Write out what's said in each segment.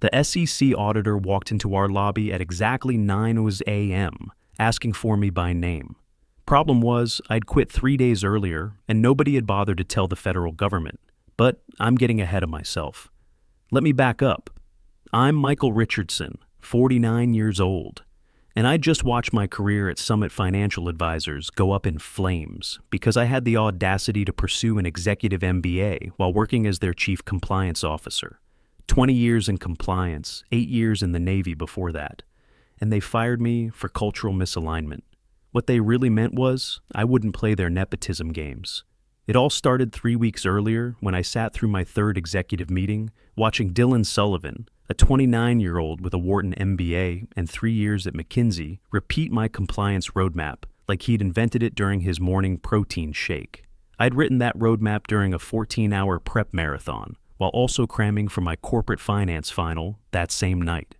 The SEC auditor walked into our lobby at exactly 9 a.m., asking for me by name. Problem was, I'd quit 3 days earlier, and nobody had bothered to tell the federal government. But I'm getting ahead of myself. Let me back up. I'm Michael Richardson, 49 years old, and I just watched my career at Summit Financial Advisors go up in flames because I had the audacity to pursue an executive MBA while working as their chief compliance officer. 20 years in compliance, 8 years in the Navy before that, and they fired me for cultural misalignment. What they really meant was I wouldn't play their nepotism games. It all started 3 weeks earlier when I sat through my third executive meeting watching Dylan Sullivan, a 29-year-old with a Wharton MBA and 3 years at McKinsey, repeat my compliance roadmap like he'd invented it during his morning protein shake. I'd written that roadmap during a 14-hour prep marathon, while also cramming for my corporate finance final that same night.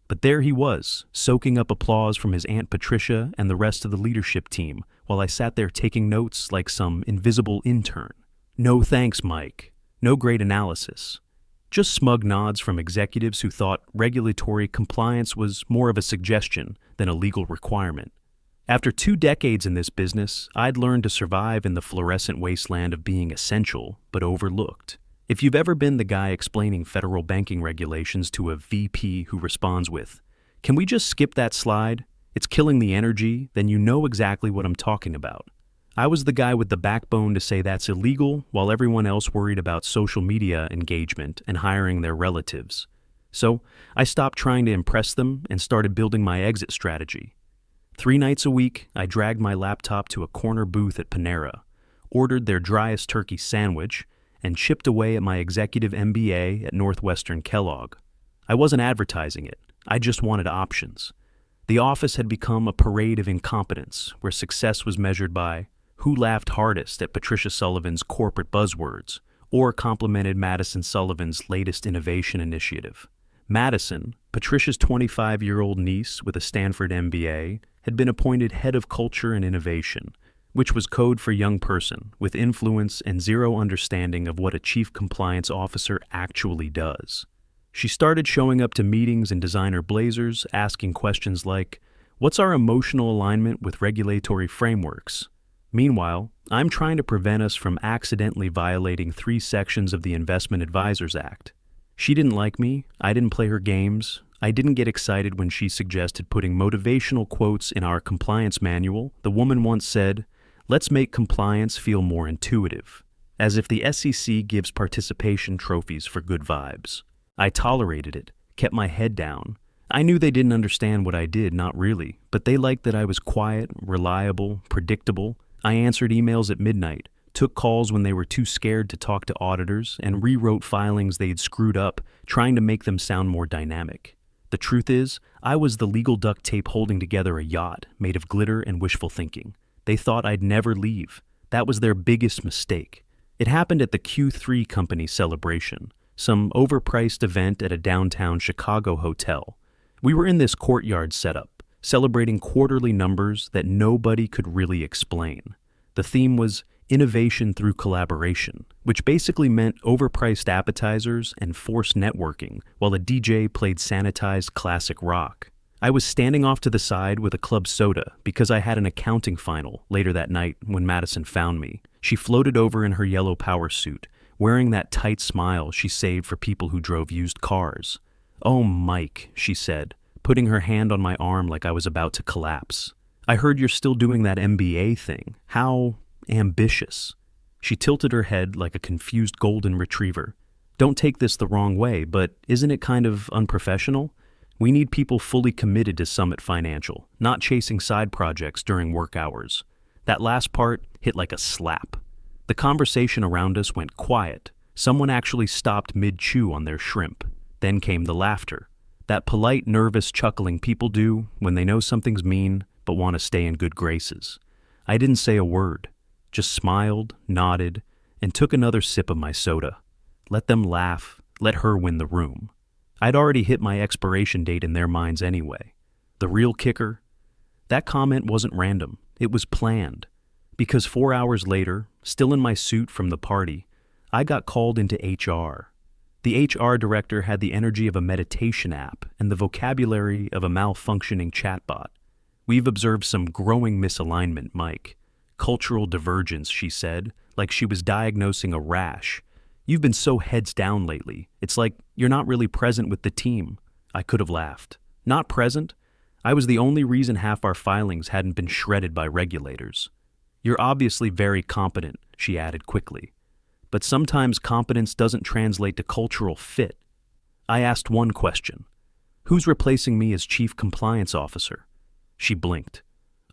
But there he was, soaking up applause from his Aunt Patricia and the rest of the leadership team, while I sat there taking notes like some invisible intern. No thanks, Mike. No great analysis. Just smug nods from executives who thought regulatory compliance was more of a suggestion than a legal requirement. After 2 decades in this business, I'd learned to survive in the fluorescent wasteland of being essential but overlooked. If you've ever been the guy explaining federal banking regulations to a VP who responds with, "Can we just skip that slide? It's killing the energy," then you know exactly what I'm talking about. I was the guy with the backbone to say that's illegal while everyone else worried about social media engagement and hiring their relatives. So I stopped trying to impress them and started building my exit strategy. 3 nights a week, I dragged my laptop to a corner booth at Panera, ordered their driest turkey sandwich, and chipped away at my executive MBA at Northwestern Kellogg. I wasn't advertising it. I just wanted options. The office had become a parade of incompetence, where success was measured by who laughed hardest at Patricia Sullivan's corporate buzzwords, or complimented Madison Sullivan's latest innovation initiative. Madison, Patricia's 25-year-old niece with a Stanford MBA, had been appointed head of culture and innovation, which was code for young person with influence and zero understanding of what a chief compliance officer actually does. She started showing up to meetings in designer blazers, asking questions like, "What's our emotional alignment with regulatory frameworks?" Meanwhile, I'm trying to prevent us from accidentally violating 3 sections of the Investment Advisors Act. She didn't like me, I didn't play her games, I didn't get excited when she suggested putting motivational quotes in our compliance manual. The woman once said, "Let's make compliance feel more intuitive," as if the SEC gives participation trophies for good vibes. I tolerated it, kept my head down. I knew they didn't understand what I did, not really, but they liked that I was quiet, reliable, predictable. I answered emails at midnight, took calls when they were too scared to talk to auditors, and rewrote filings they'd screwed up, trying to make them sound more dynamic. The truth is, I was the legal duct tape holding together a yacht made of glitter and wishful thinking. They thought I'd never leave. That was their biggest mistake. It happened at the Q3 company celebration, some overpriced event at a downtown Chicago hotel. We were in this courtyard setup, celebrating quarterly numbers that nobody could really explain. The theme was innovation through collaboration, which basically meant overpriced appetizers and forced networking while a DJ played sanitized classic rock. I was standing off to the side with a club soda because I had an accounting final later that night when Madison found me. She floated over in her yellow power suit, wearing that tight smile she saved for people who drove used cars. "Oh, Mike," she said, putting her hand on my arm like I was about to collapse. "I heard you're still doing that MBA thing. How ambitious." She tilted her head like a confused golden retriever. "Don't take this the wrong way, but isn't it kind of unprofessional? We need people fully committed to Summit Financial, not chasing side projects during work hours." That last part hit like a slap. The conversation around us went quiet. Someone actually stopped mid-chew on their shrimp. Then came the laughter. That polite, nervous chuckling people do when they know something's mean but want to stay in good graces. I didn't say a word, just smiled, nodded, and took another sip of my soda. Let them laugh, let her win the room. I'd already hit my expiration date in their minds anyway. The real kicker? That comment wasn't random, it was planned. Because 4 hours later, still in my suit from the party, I got called into HR. The HR director had the energy of a meditation app and the vocabulary of a malfunctioning chatbot. We've observed some growing misalignment, Mike. Cultural divergence, she said, like she was diagnosing a rash. You've been so heads down lately. It's like you're not really present with the team. I could have laughed. Not present? I was the only reason half our filings hadn't been shredded by regulators. You're obviously very competent, she added quickly. But sometimes competence doesn't translate to cultural fit. I asked one question. Who's replacing me as Chief Compliance Officer? She blinked.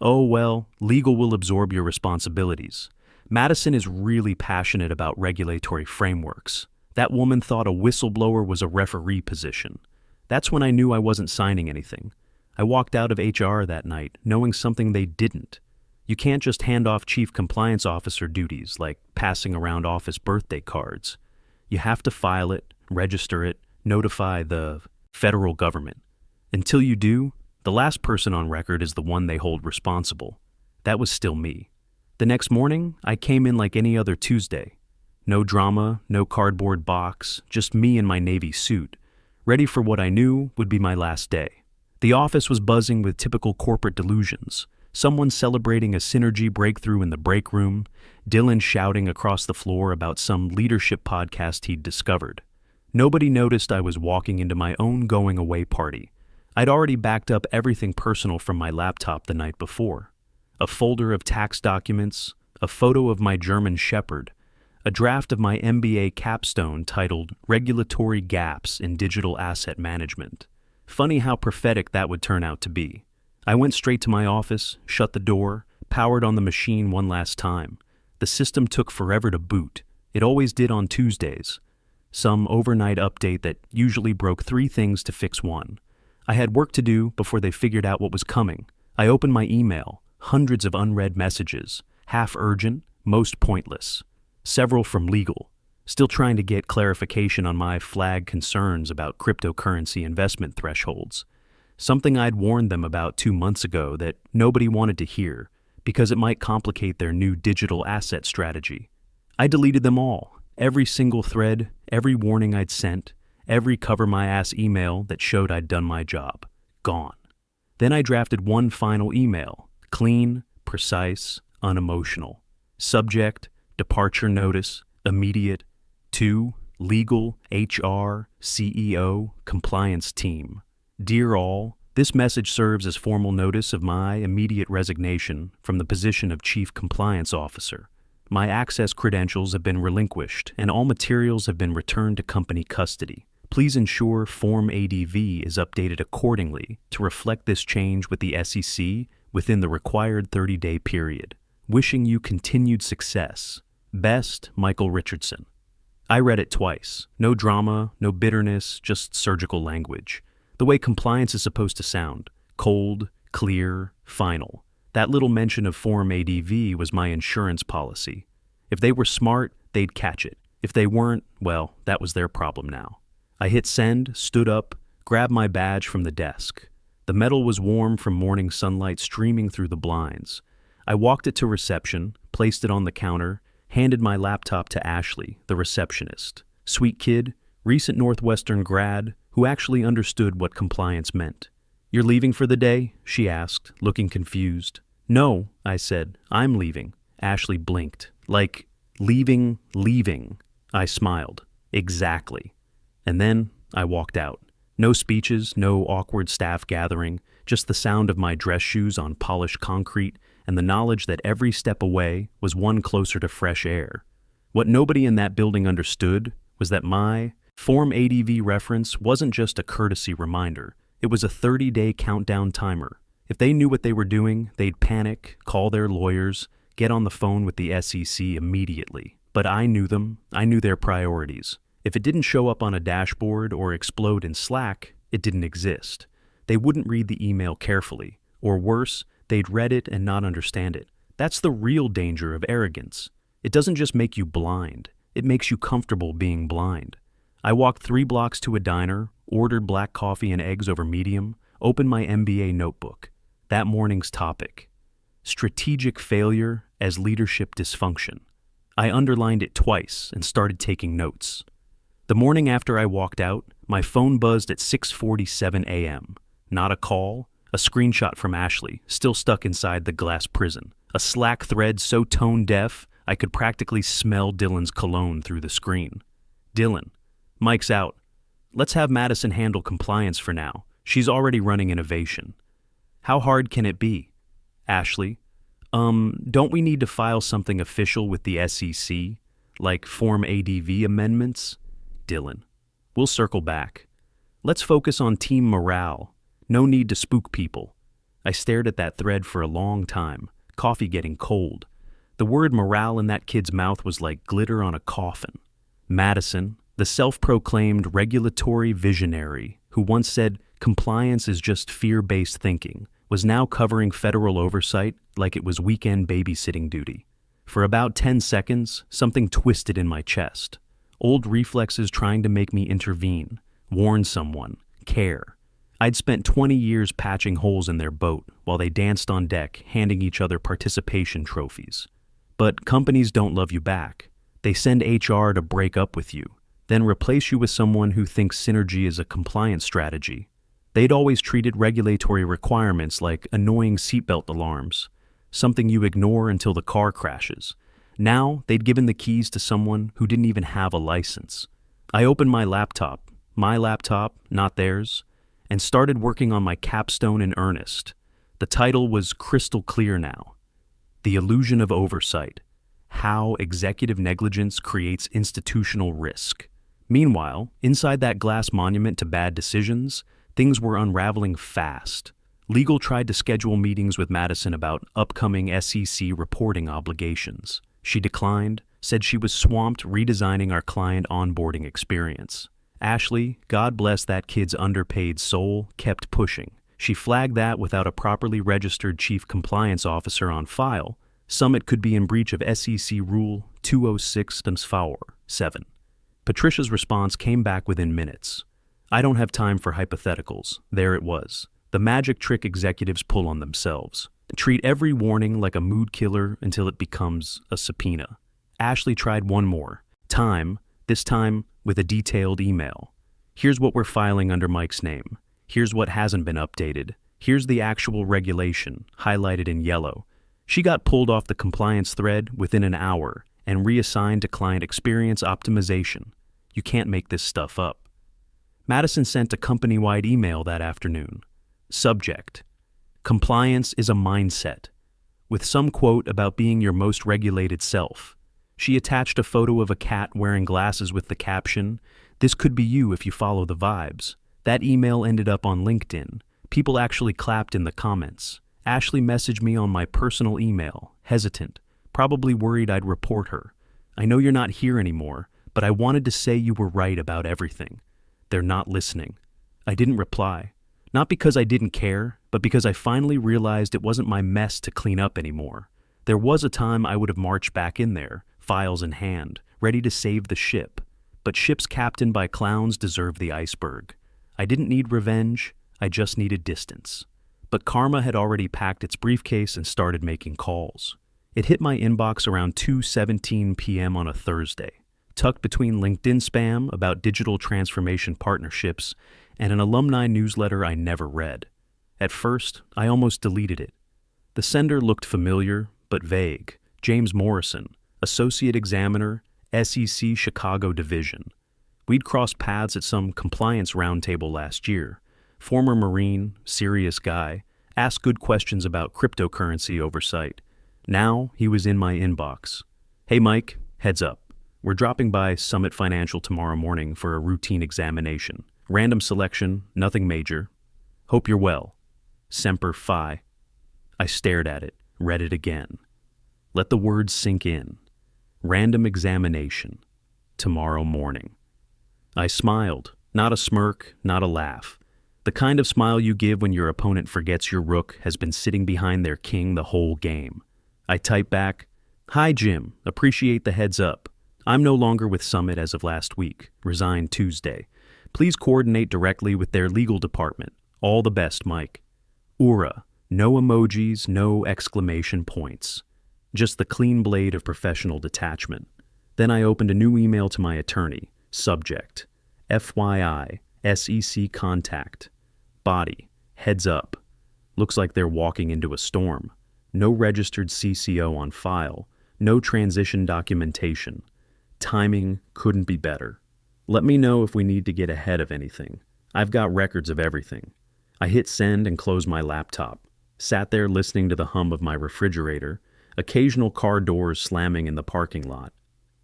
Oh, well, legal will absorb your responsibilities. Madison is really passionate about regulatory frameworks. That woman thought a whistleblower was a referee position. That's when I knew I wasn't signing anything. I walked out of HR that night knowing something they didn't. You can't just hand off Chief Compliance Officer duties like passing around office birthday cards. You have to file it, register it, notify the federal government. Until you do, the last person on record is the one they hold responsible. That was still me. The next morning, I came in like any other Tuesday. No drama, no cardboard box, just me in my navy suit, ready for what I knew would be my last day. The office was buzzing with typical corporate delusions. Someone celebrating a synergy breakthrough in the break room, Dylan shouting across the floor about some leadership podcast he'd discovered. Nobody noticed I was walking into my own going-away party. I'd already backed up everything personal from my laptop the night before. A folder of tax documents, a photo of my German Shepherd, a draft of my MBA capstone titled Regulatory Gaps in Digital Asset Management. Funny how prophetic that would turn out to be. I went straight to my office, shut the door, powered on the machine one last time. The system took forever to boot. It always did on Tuesdays. Some overnight update that usually broke 3 things to fix 1. I had work to do before they figured out what was coming. I opened my email, hundreds of unread messages, half urgent, most pointless. Several from legal, still trying to get clarification on my flag concerns about cryptocurrency investment thresholds. Something I'd warned them about 2 months ago that nobody wanted to hear because it might complicate their new digital asset strategy. I deleted them all, every single thread, every warning I'd sent, every cover-my-ass email that showed I'd done my job. Gone. Then I drafted one final email, clean, precise, unemotional. Subject, departure notice, immediate, to legal, HR, CEO, compliance team. Dear all, this message serves as formal notice of my immediate resignation from the position of Chief Compliance Officer. My access credentials have been relinquished and all materials have been returned to company custody. Please ensure Form ADV is updated accordingly to reflect this change with the SEC within the required 30-day period. Wishing you continued success. Best, Michael Richardson. I read it twice. No drama, no bitterness, just surgical language. The way compliance is supposed to sound. Cold, clear, final. That little mention of Form ADV was my insurance policy. If they were smart, they'd catch it. If they weren't, well, that was their problem now. I hit send, stood up, grabbed my badge from the desk. The metal was warm from morning sunlight streaming through the blinds. I walked it to reception, placed it on the counter, handed my laptop to Ashley, the receptionist. Sweet kid, recent Northwestern grad, who actually understood what compliance meant. You're leaving for the day? She asked, looking confused. No, I said, I'm leaving. Ashley blinked. Like, leaving. I smiled. Exactly. And then I walked out. No speeches, no awkward staff gathering, just the sound of my dress shoes on polished concrete and the knowledge that every step away was one closer to fresh air. What nobody in that building understood was that my Form ADV reference wasn't just a courtesy reminder. It was a 30-day countdown timer. If they knew what they were doing, they'd panic, call their lawyers, get on the phone with the SEC immediately. But I knew them. I knew their priorities. If it didn't show up on a dashboard or explode in Slack, it didn't exist. They wouldn't read the email carefully. Or worse, they'd read it and not understand it. That's the real danger of arrogance. It doesn't just make you blind. It makes you comfortable being blind. I walked 3 blocks to a diner, ordered black coffee and eggs over medium, opened my MBA notebook. That morning's topic: strategic failure as leadership dysfunction. I underlined it twice and started taking notes. The morning after I walked out, my phone buzzed at 6:47 a.m. Not a call, a screenshot from Ashley, still stuck inside the glass prison. A Slack thread so tone-deaf, I could practically smell Dylan's cologne through the screen. Dylan, Mike's out. Let's have Madison handle compliance for now. She's already running innovation. How hard can it be? Ashley, don't we need to file something official with the SEC, like Form ADV amendments? Dylan, we'll circle back. Let's focus on team morale. No need to spook people. I stared at that thread for a long time, coffee getting cold. The word morale in that kid's mouth was like glitter on a coffin. Madison, the self-proclaimed regulatory visionary who once said compliance is just fear-based thinking, was now covering federal oversight like it was weekend babysitting duty. For about 10 seconds, something twisted in my chest. Old reflexes trying to make me intervene, warn someone, care. I'd spent 20 years patching holes in their boat while they danced on deck, handing each other participation trophies. But companies don't love you back. They send HR to break up with you, then replace you with someone who thinks synergy is a compliance strategy. They'd always treated regulatory requirements like annoying seatbelt alarms, something you ignore until the car crashes. Now, they'd given the keys to someone who didn't even have a license. I opened my laptop, not theirs, and started working on my capstone in earnest. The title was crystal clear now. The Illusion of Oversight: How Executive Negligence Creates Institutional Risk. Meanwhile, inside that glass monument to bad decisions, things were unraveling fast. Legal tried to schedule meetings with Madison about upcoming SEC reporting obligations. She declined, said she was swamped redesigning our client onboarding experience. Ashley, God bless that kid's underpaid soul, kept pushing. She flagged that without a properly registered chief compliance officer on file, Summit could be in breach of SEC Rule 206-7. Patricia's response came back within minutes. I don't have time for hypotheticals. There it was. The magic trick executives pull on themselves. Treat every warning like a mood killer until it becomes a subpoena. Ashley tried one more time, this time with a detailed email. Here's what we're filing under Mike's name. Here's what hasn't been updated. Here's the actual regulation, highlighted in yellow. She got pulled off the compliance thread within an hour and reassigned to client experience optimization. You can't make this stuff up. Madison sent a company-wide email that afternoon. Subject: Compliance is a mindset, with some quote about being your most regulated self. She attached a photo of a cat wearing glasses with the caption, "This could be you if you follow the vibes." That email ended up on LinkedIn. People actually clapped in the comments. Ashley messaged me on my personal email, hesitant, probably worried I'd report her. I know you're not here anymore, but I wanted to say you were right about everything. They're not listening. I didn't reply. Not because I didn't care, but because I finally realized it wasn't my mess to clean up anymore. There was a time I would have marched back in there, files in hand, ready to save the ship. But ships captained by clowns deserve the iceberg. I didn't need revenge, I just needed distance. But karma had already packed its briefcase and started making calls. It hit my inbox around 2:17 p.m. on a Thursday, tucked between LinkedIn spam about digital transformation partnerships and an alumni newsletter I never read. At first, I almost deleted it. The sender looked familiar, but vague. James Morrison, Associate Examiner, SEC Chicago Division. We'd crossed paths at some compliance roundtable last year. Former Marine, serious guy, asked good questions about cryptocurrency oversight. Now he was in my inbox. Hey Mike, heads up. We're dropping by Summit Financial tomorrow morning for a routine examination. Random selection, nothing major. Hope you're well. Semper Fi. I stared at it, read it again. Let the words sink in. Random examination. Tomorrow morning. I smiled, not a smirk, not a laugh. The kind of smile you give when your opponent forgets your rook has been sitting behind their king the whole game. I type back, "Hi Jim, appreciate the heads up. I'm no longer with Summit as of last week, resigned Tuesday. Please coordinate directly with their legal department. All the best, Mike." Ura, no emojis, no exclamation points. Just the clean blade of professional detachment. Then I opened a new email to my attorney, Subject: FYI, SEC contact. Body: heads up. Looks like they're walking into a storm. No registered CCO on file. No transition documentation. Timing couldn't be better. Let me know if we need to get ahead of anything. I've got records of everything. I hit send and closed my laptop. Sat there listening to the hum of my refrigerator, occasional car doors slamming in the parking lot.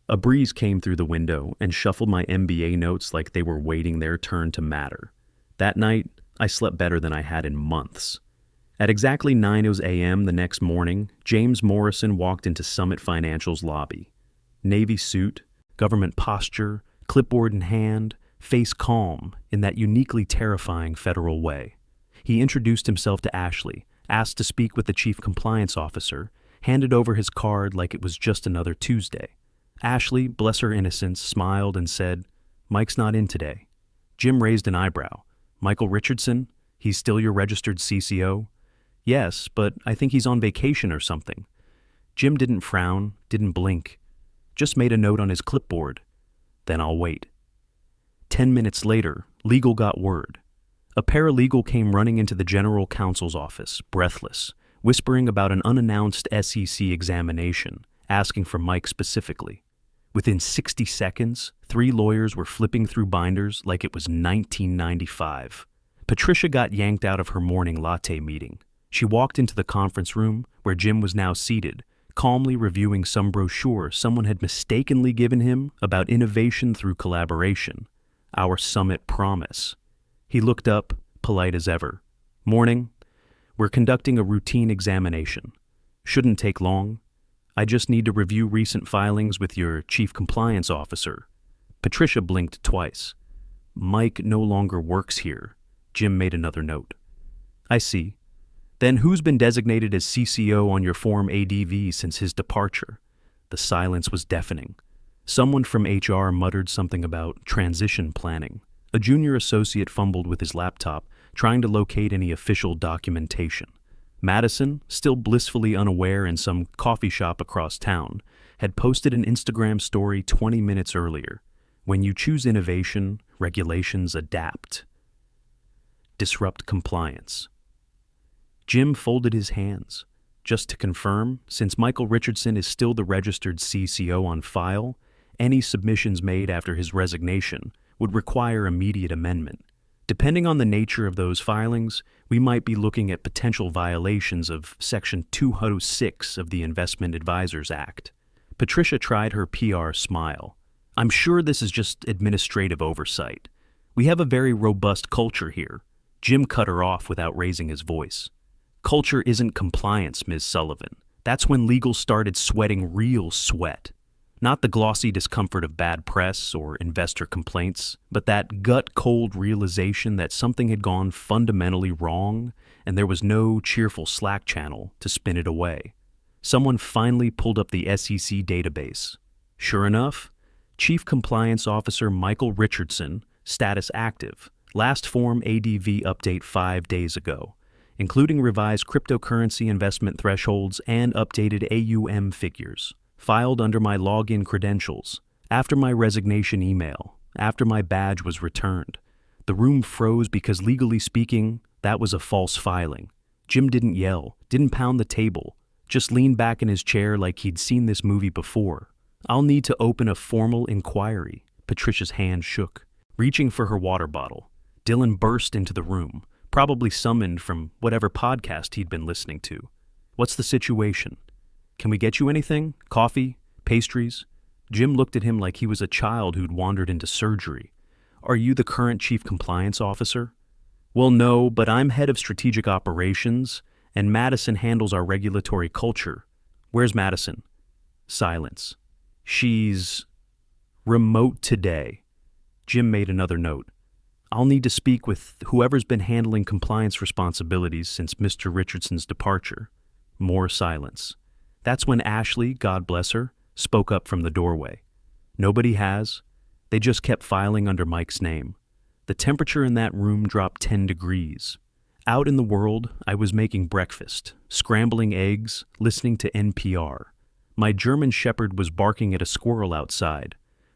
A breeze came through the window and shuffled my MBA notes like they were waiting their turn to matter. That night, I slept better than I had in months. At exactly 9 a.m. the next morning, James Morrison walked into Summit Financial's lobby. Navy suit, government posture, clipboard in hand, face calm in that uniquely terrifying federal way. He introduced himself to Ashley, asked to speak with the chief compliance officer, handed over his card like it was just another Tuesday. Ashley, bless her innocence, smiled and said, "Mike's not in today." Jim raised an eyebrow. "Michael Richardson? He's still your registered CCO?" "Yes, but I think he's on vacation or something." Jim didn't frown, didn't blink, just made a note on his clipboard. "Then I'll wait." 10 minutes later, legal got word. A paralegal came running into the general counsel's office, breathless, whispering about an unannounced SEC examination, asking for Mike specifically. Within 60 seconds, 3 lawyers were flipping through binders like it was 1995. Patricia got yanked out of her morning latte meeting. She walked into the conference room, where Jim was now seated, calmly reviewing some brochure someone had mistakenly given him about innovation through collaboration, our summit promise. He looked up, polite as ever. "Morning. We're conducting a routine examination. Shouldn't take long. I just need to review recent filings with your chief compliance officer." Patricia blinked twice. "Mike no longer works here." Jim made another note. "I see. Then who's been designated as CCO on your Form ADV since his departure?" The silence was deafening. Someone from HR muttered something about transition planning. A junior associate fumbled with his laptop, trying to locate any official documentation. Madison, still blissfully unaware in some coffee shop across town, had posted an Instagram story 20 minutes earlier. "When you choose innovation, regulations adapt. Disrupt compliance." Jim folded his hands. Just to confirm, since Michael Richardson is still the registered CCO on file, any submissions made after his resignation would require immediate amendment. Depending on the nature of those filings, we might be looking at potential violations of Section 206 of the Investment Advisors Act. Patricia tried her PR smile. "I'm sure this is just administrative oversight. We have a very robust culture here." Jim cut her off without raising his voice. "Culture isn't compliance, Ms. Sullivan. That's when legal started sweating real sweat. Not the glossy discomfort of bad press or investor complaints, but that gut-cold realization that something had gone fundamentally wrong and there was no cheerful Slack channel to spin it away. Someone finally pulled up the SEC database. Sure enough, Chief Compliance Officer Michael Richardson, status active, last Form ADV update 5 days ago, including revised cryptocurrency investment thresholds and updated AUM figures. Filed under my login credentials, after my resignation email, after my badge was returned. The room froze because, legally speaking, that was a false filing. Jim didn't yell, didn't pound the table, just leaned back in his chair like he'd seen this movie before. "I'll need to open a formal inquiry." Patricia's hand shook. Reaching for her water bottle, Dylan burst into the room, probably summoned from whatever podcast he'd been listening to. "What's the situation? Can we get you anything? Coffee? Pastries?" Jim looked at him like he was a child who'd wandered into surgery. "Are you the current chief compliance officer?" "Well, no, but I'm head of strategic operations, and Madison handles our regulatory culture." "Where's Madison?" Silence. "She's remote today." Jim made another note. "I'll need to speak with whoever's been handling compliance responsibilities since Mr. Richardson's departure." More silence. That's when Ashley, God bless her, spoke up from the doorway. "Nobody has. They just kept filing under Mike's name." The temperature in that room dropped 10 degrees. Out in the world, I was making breakfast, scrambling eggs, listening to NPR. My German shepherd was barking at a squirrel outside.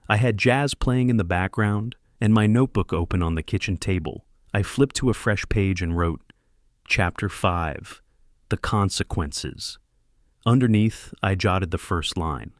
I had jazz playing in the background and my notebook open on the kitchen table. I flipped to a fresh page and wrote, Chapter 5, The Consequences. Underneath, I jotted the first line.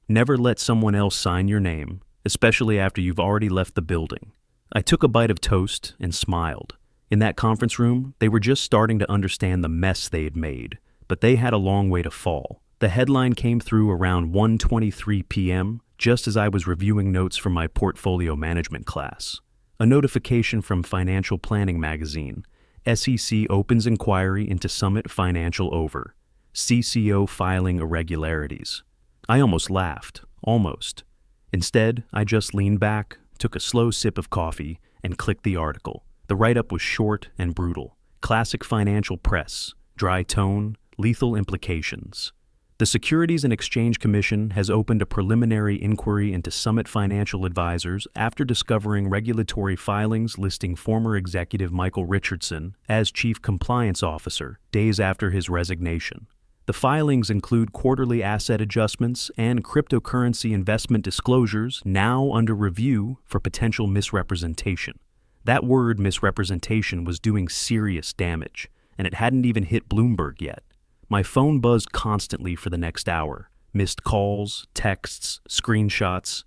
Never let someone else sign your name, especially after you've already left the building. I took a bite of toast and smiled. In that conference room, they were just starting to understand the mess they had made, but they had a long way to fall. The headline came through around 1:23 p.m., just as I was reviewing notes from my portfolio management class. A notification from Financial Planning magazine. SEC opens inquiry into Summit Financial over. CCO filing irregularities. I almost laughed. Almost. Instead, I just leaned back, took a slow sip of coffee, and clicked the article. The write-up was short and brutal. Classic financial press. Dry tone, lethal implications. The Securities and Exchange Commission has opened a preliminary inquiry into Summit Financial Advisors after discovering regulatory filings listing former executive Michael Richardson as Chief Compliance Officer days after his resignation. The filings include quarterly asset adjustments and cryptocurrency investment disclosures now under review for potential misrepresentation. That word misrepresentation was doing serious damage, and it hadn't even hit Bloomberg yet. My phone buzzed constantly for the next hour. Missed calls, texts, screenshots.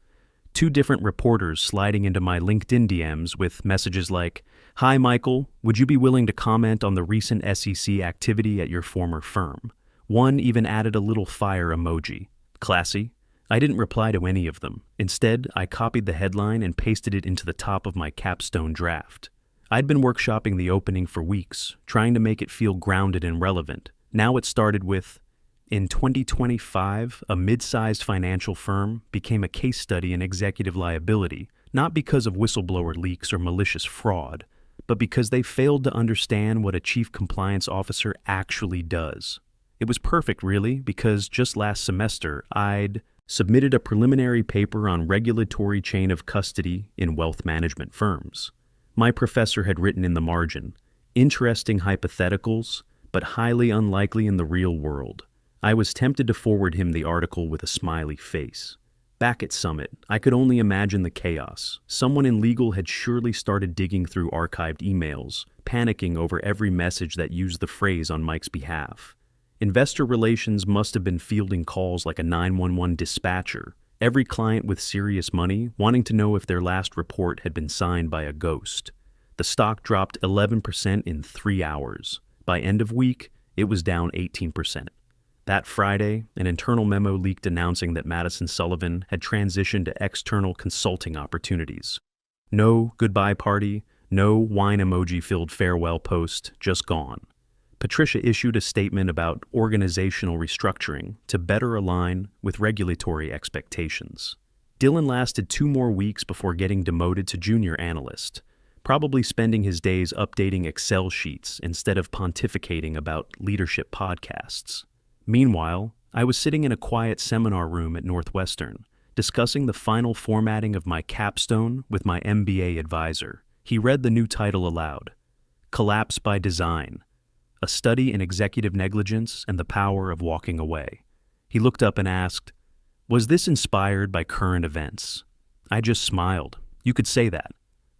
2 different reporters sliding into my LinkedIn DMs with messages like, Hi Michael, would you be willing to comment on the recent SEC activity at your former firm? One even added a little fire emoji. Classy. I didn't reply to any of them. Instead, I copied the headline and pasted it into the top of my capstone draft. I'd been workshopping the opening for weeks, trying to make it feel grounded and relevant. Now it started with, in 2025, a mid-sized financial firm became a case study in executive liability, not because of whistleblower leaks or malicious fraud, but because they failed to understand what a chief compliance officer actually does. It was perfect, really, because just last semester, I'd submitted a preliminary paper on regulatory chain of custody in wealth management firms. My professor had written in the margin, interesting hypotheticals, but highly unlikely in the real world. I was tempted to forward him the article with a smiley face. Back at Summit, I could only imagine the chaos. Someone in legal had surely started digging through archived emails, panicking over every message that used the phrase on Mike's behalf. Investor relations must have been fielding calls like a 911 dispatcher, every client with serious money wanting to know if their last report had been signed by a ghost. The stock dropped 11% in 3 hours. By end of week, it was down 18%. That Friday, an internal memo leaked announcing that Madison Sullivan had transitioned to external consulting opportunities. No goodbye party, no wine emoji-filled farewell post, just gone. Patricia issued a statement about organizational restructuring to better align with regulatory expectations. Dylan lasted 2 more weeks before getting demoted to junior analyst, probably spending his days updating Excel sheets instead of pontificating about leadership podcasts. Meanwhile, I was sitting in a quiet seminar room at Northwestern, discussing the final formatting of my capstone with my MBA advisor. He read the new title aloud, Collapse by Design, A Study in Executive Negligence and the Power of Walking Away. He looked up and asked, Was this inspired by current events? I just smiled. You could say that.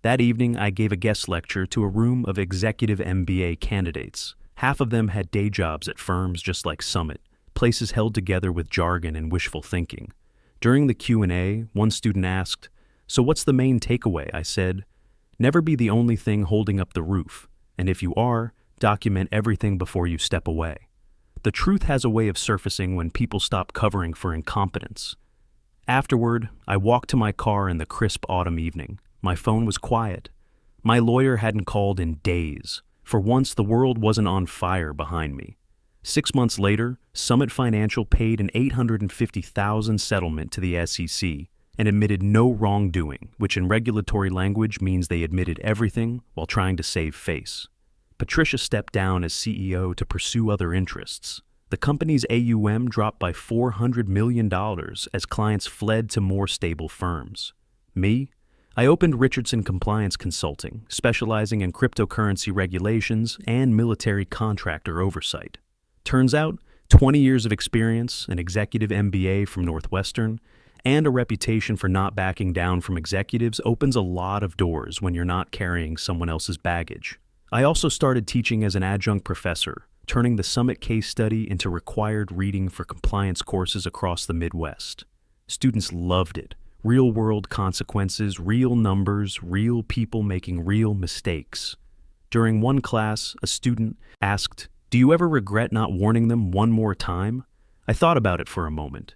That evening, I gave a guest lecture to a room of executive MBA candidates. Half of them had day jobs at firms just like Summit, places held together with jargon and wishful thinking. During the Q&A, one student asked, So what's the main takeaway? I said, Never be the only thing holding up the roof, and if you are, document everything before you step away. The truth has a way of surfacing when people stop covering for incompetence. Afterward, I walked to my car in the crisp autumn evening. My phone was quiet. My lawyer hadn't called in days. For once, the world wasn't on fire behind me. 6 months later, Summit Financial paid an $850,000 settlement to the SEC and admitted no wrongdoing, which in regulatory language means they admitted everything while trying to save face. Patricia stepped down as CEO to pursue other interests. The company's AUM dropped by $400 million as clients fled to more stable firms. Me? I opened Richardson Compliance Consulting, specializing in cryptocurrency regulations and military contractor oversight. Turns out, 20 years of experience, an executive MBA from Northwestern, And a reputation for not backing down from executives opens a lot of doors when you're not carrying someone else's baggage. I also started teaching as an adjunct professor, turning the Summit case study into required reading for compliance courses across the Midwest. Students loved it. Real-world consequences, real numbers, real people making real mistakes. During one class, a student asked, "Do you ever regret not warning them one more time?" I thought about it for a moment.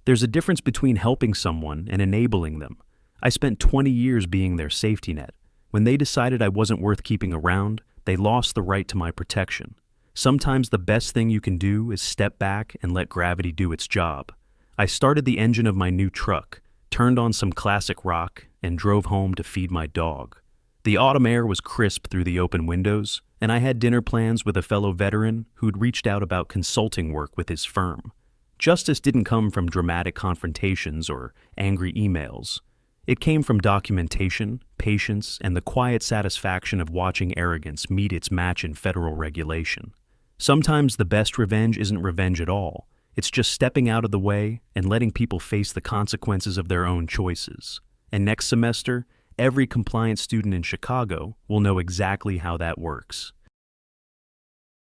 There's a difference between helping someone and enabling them. I spent 20 years being their safety net. When they decided I wasn't worth keeping around, they lost the right to my protection. Sometimes the best thing you can do is step back and let gravity do its job. I started the engine of my new truck, turned on some classic rock, and drove home to feed my dog. The autumn air was crisp through the open windows, and I had dinner plans with a fellow veteran who'd reached out about consulting work with his firm. Justice didn't come from dramatic confrontations or angry emails. It came from documentation, patience, and the quiet satisfaction of watching arrogance meet its match in federal regulation. Sometimes the best revenge isn't revenge at all. It's just stepping out of the way and letting people face the consequences of their own choices. And next semester, every compliance student in Chicago will know exactly how that works.